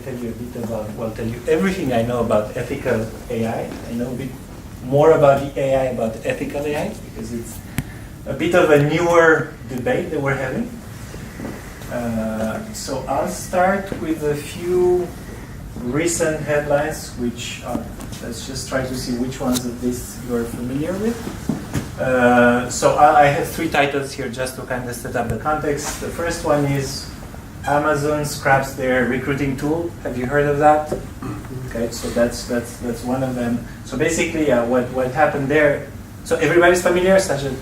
tell you a bit about, well, tell you everything I know about ethical AI. I know a bit more about the AI, about ethical AI, because it's a bit of a newer debate that we're having. So I'll start with a few recent headlines, which let's just try to see which ones of these you're familiar with. So I have three titles here just to kind of set up the context. The first one is Amazon scraps their recruiting tool. Have you heard of that? Okay, so that's one of them. So basically, what happened there? So everybody's familiar, such a.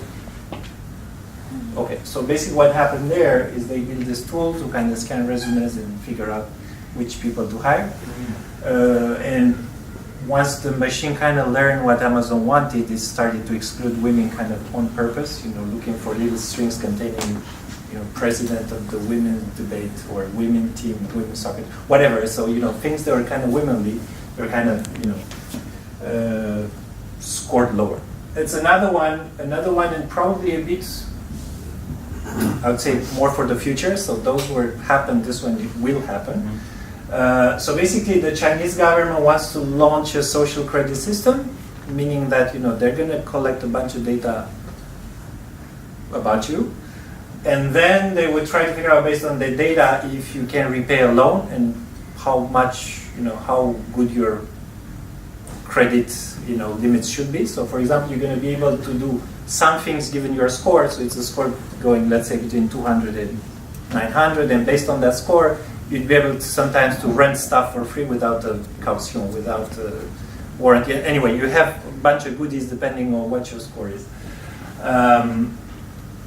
Okay, so basically what happened there is they built this tool to kind of scan resumes and figure out which people to hire. And once the machine kind of learned what Amazon wanted, it started to exclude women kind of on purpose, looking for little strings containing, president of the women's debate or women team, women's soccer, whatever. So, things that were kind of womanly, were kind of, scored lower. It's another one and probably a bit, I would say more for the future. So those were happened, this one will happen. So basically the Chinese government wants to launch a social credit system, meaning that they're going to collect a bunch of data about you, and then they would try to figure out based on the data if you can repay a loan and how much, how good your credit limits should be. So for example, you're going to be able to do some things given your score. So it's a score going, let's say, between 200 and 900, and based on that score, you'd be able to sometimes to rent stuff for free without a caution, without a warranty. Anyway, you have a bunch of goodies depending on what your score is.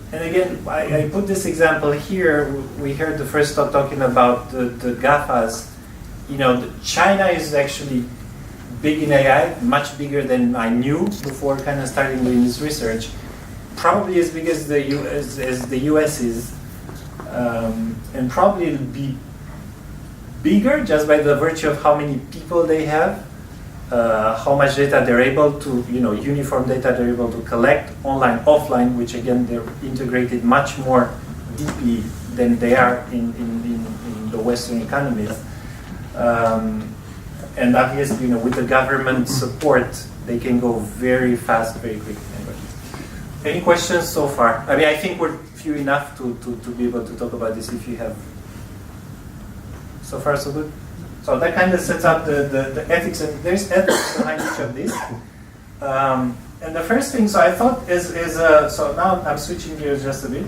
And again, I put this example here. We heard the first talk talking about the GAFAs. China is actually big in AI, much bigger than I knew before kind of starting doing this research. Probably as big as the US is. And probably it'll be bigger just by the virtue of how many people they have, how much data they're able to, uniform data they're able to collect online, offline, which again they're integrated much more deeply than they are in the Western economies. And obviously, with the government support, they can go very fast, very quickly. Any questions so far? I mean, I think we're few enough to be able to talk about this if you have. So far, so good. So that kind of sets up the ethics, and there's ethics behind each of these. And the first thing, so I thought is so now I'm switching gears just a bit.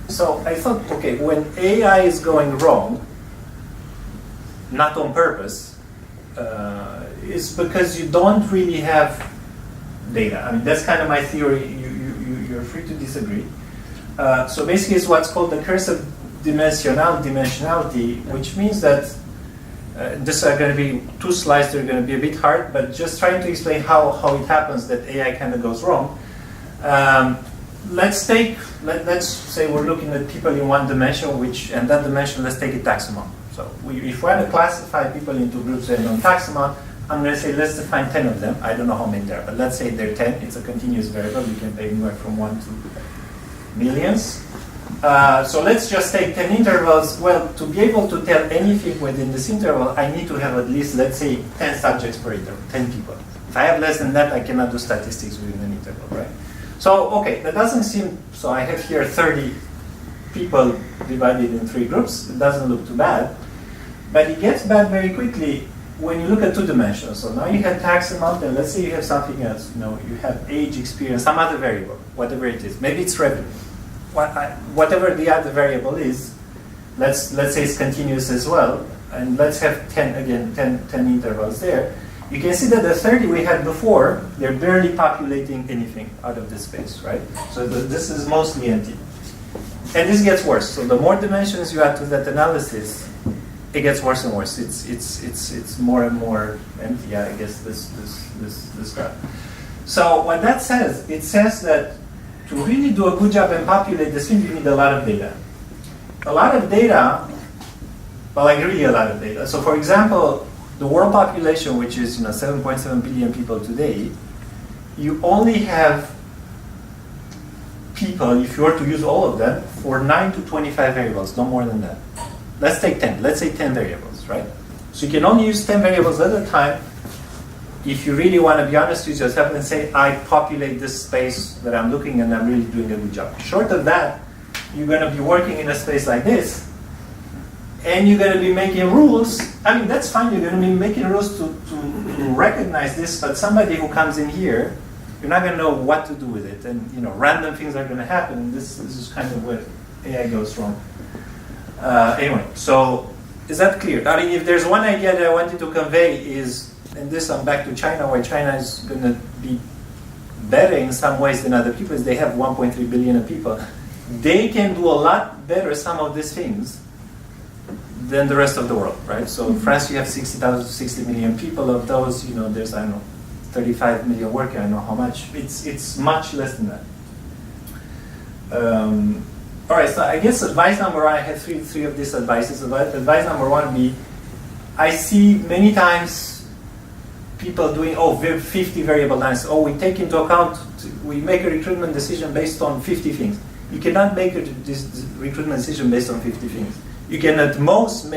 So I thought, okay, when AI is going wrong, not on purpose, is because you don't really have data. I mean, that's kind of my theory. You're free to disagree. So basically, it's what's called the Curse of Dimensionality, which means that this are going to be two slides that are going to be a bit hard, but just trying to explain how it happens that AI kind of goes wrong. Let's say we're looking at people in one dimension, and that dimension, let's take a taxonomy. So if we want to classify people into groups and on taxonomy, I'm going to say let's define 10 of them. I don't know how many there are, but let's say there are 10. It's a continuous variable. You can take anywhere from 1 to millions. So let's just take 10 intervals. Well, to be able to tell anything within this interval, I need to have at least, let's say, 10 subjects per interval, 10 people. If I have less than that, I cannot do statistics within an interval, right? So, okay, that doesn't seem, so I have here 30 people divided in 3 groups. It doesn't look too bad. But it gets bad very quickly when you look at 2 dimensions. So now you have tax amount, and let's say you have something else. You have age, experience, some other variable, whatever it is. Maybe it's revenue. Whatever the other variable is, let's say it's continuous as well, and let's have 10 intervals there. You can see that the 30 we had before, they're barely populating anything out of this space, right? So this is mostly empty. And this gets worse. So the more dimensions you add to that analysis, it gets worse and worse. It's more and more empty. I guess this graph. So what that says, it says that to really do a good job and populate this thing, you need a lot of data. A lot of data, well, like really a lot of data. So for example, the world population, which is 7.7 billion people today, you only have people, if you were to use all of them, for 9 to 25 variables, no more than that. Let's take 10. Let's say 10 variables. variables, right? So you can only use 10 variables at a time if you really want to be honest with yourself and say, I populate this space that I'm looking and I'm really doing a good job. Short of that, you're going to be working in a space like this, and you're going to be making rules. I mean, that's fine, you're going to be making rules to recognize this, but somebody who comes in here, you're not going to know what to do with it, and random things are going to happen. This is kind of where AI goes wrong. Anyway, so is that clear? I mean, if there's one idea that I wanted to convey is, and this I'm back to China, where China is going to be better in some ways than other people, is they have 1.3 billion people. They can do a lot better some of these things than the rest of the world, right? So in France you have 60 million people. Of those, there's, I don't know, 35 million workers. I don't know how much. It's much less than that. All right, so I guess advice number one, I have three of these advices. Advice number one would be, I see many times people doing, 50 variable analysis. We take into account, we make a recruitment decision based on 50 things. You cannot make this recruitment decision based on 50 things. You can at most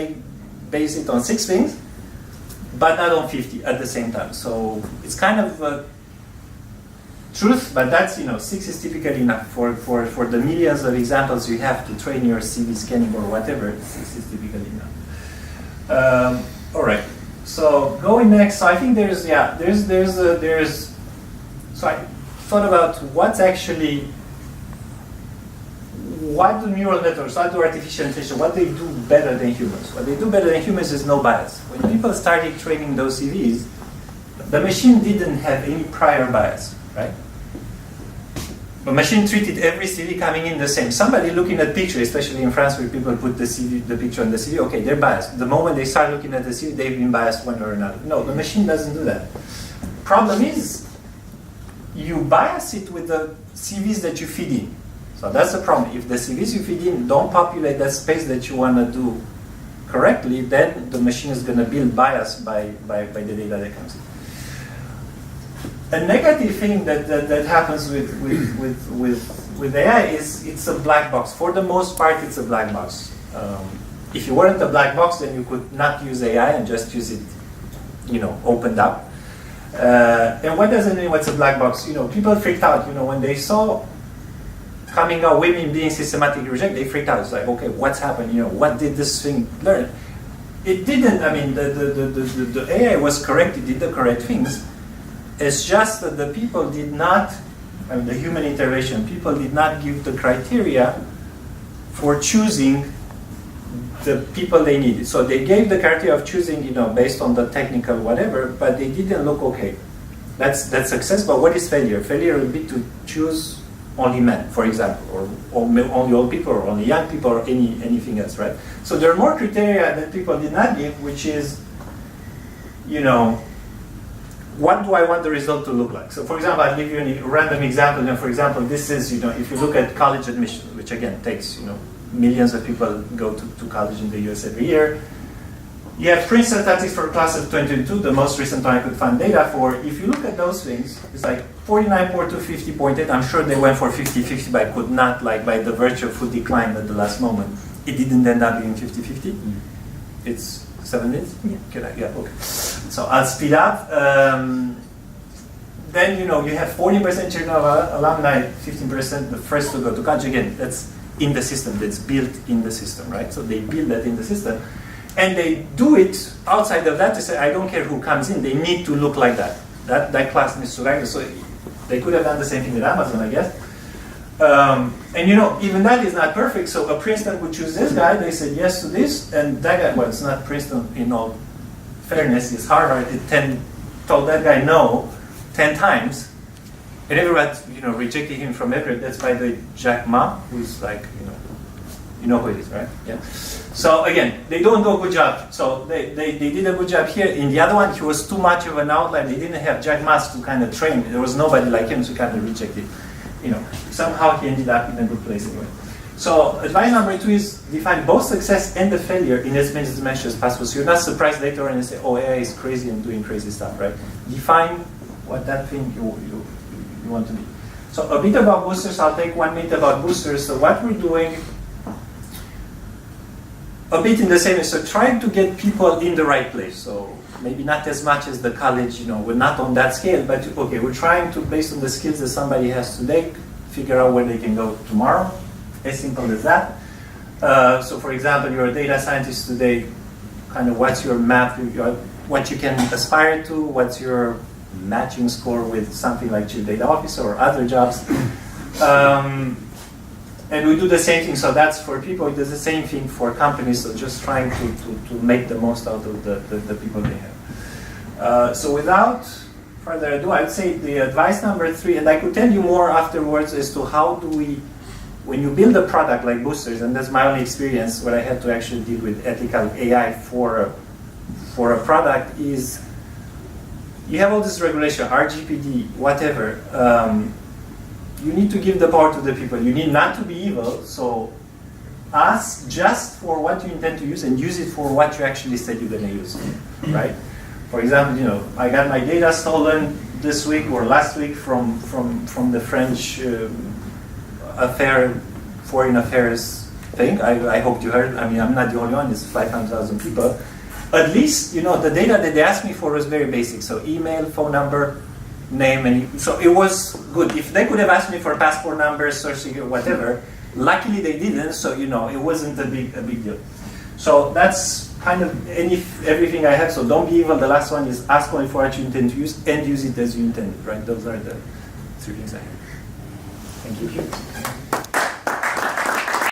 base it on 6 things, but not on 50 at the same time. So it's kind of truth, but that's 6 is typically enough for the millions of examples you have to train your CV scanning or whatever. 6 is typically enough. All right. So going next. So I think there's. So I thought about what do neural networks, what do artificial intelligence, what they do better than humans? What they do better than humans is no bias. When people started training those CVs, the machine didn't have any prior bias, right? The machine treated every CV coming in the same. Somebody looking at picture, especially in France where people put the picture on the CV, okay, they're biased. The moment they start looking at the CV, they've been biased one or another. No, the machine doesn't do that. Problem is, you bias it with the CVs that you feed in. So that's the problem. If the CVs you feed in don't populate that space that you want to do correctly, then the machine is going to build bias by the data that comes in. A negative thing that happens with AI is it's a black box. For the most part, it's a black box. If you weren't a black box, then you could not use AI and just use it, opened up. And what does it mean? What's a black box? People freaked out. When they saw coming out women being systematically rejected, they freaked out. It's like, okay, what's happened? What did this thing learn? It didn't. I mean, the AI was correct. It did the correct things. It's just that the people did not, the human intervention, people did not give the criteria for choosing the people they needed. So they gave the criteria of choosing, based on the technical whatever, but they didn't look okay. That's success, but what is failure? Failure would be to choose only men, for example, or only old people, or only young people, or anything else, right? So there are more criteria that people did not give, which is, what do I want the result to look like? So for example, I'll give you a random example. For example, this is, if you look at college admission, which again takes, millions of people go to college in the US every year. You have Princeton statistics for class of 2022, the most recent one I could find data for. If you look at those things, it's like 49.2, 50.8. I'm sure they went for 50-50, but I could not, by the virtue of who declined at the last moment. It didn't end up being 50-50. It's 7 minutes? Yeah, okay. So I'll speed up. Then, you have 40% children of alumni, 15% the first to go to college. Again, that's in the system, that's built in the system, right? So they build that in the system. And they do it outside of that to say, I don't care who comes in, they need to look like that. That class needs to like that. So they could have done the same thing with Amazon, I guess. And even that is not perfect. So a Princeton would choose this guy, they said yes to this, and that guy, well, it's not Princeton in all fairness, it's Harvard, it told that guy no 10 times, and everyone, rejected him from everywhere. That's by the Jack Ma, who's like, you know who it is, right? Yeah. So again, they don't do a good job. So they did a good job here. In the other one, he was too much of an outlier. They didn't have Jack Ma to kind of train. There was nobody like him to kind of reject it. Somehow he ended up in a good place anyway. So advice number 2 is define both success and the failure in as many dimensions as possible. So you're not surprised later on and say, AI is crazy and doing crazy stuff, right? Define what that thing you want to be. So a bit about boosters. I'll take 1 minute about boosters. So what we're doing, a bit in the same way. So trying to get people in the right place. So maybe not as much as the college, we're not on that scale, but okay, we're trying to, based on the skills that somebody has today, figure out where they can go tomorrow. As simple as that. So for example, you're a data scientist today, kind of what's your map, what you can aspire to, what's your matching score with something like chief data officer or other jobs. And we do the same thing, so that's for people, it does the same thing for companies, so just trying to make the most out of the people they have. So without further ado, I'd say the advice number 3, and I could tell you more afterwards as to how do we, when you build a product like Boosters, and that's my only experience where I had to actually deal with ethical AI for a product, is you have all this regulation, RGPD, whatever. You need to give the power to the people. You need not to be evil, so ask just for what you intend to use and use it for what you actually said you're going to use, right? For example, I got my data stolen this week or last week from the French foreign affairs thing. I hope you heard. I mean, I'm not the only one. It's 500,000 people. At least, the data that they asked me for was very basic. So email, phone number, name, and so it was good. If they could have asked me for passport number, social security, whatever, luckily they didn't. So it wasn't a big deal. So that's kind of everything I have. So don't be evil. The last one is ask only for what you intend to use and use it as you intended. Right? Those are the 3 things I have. Thank you.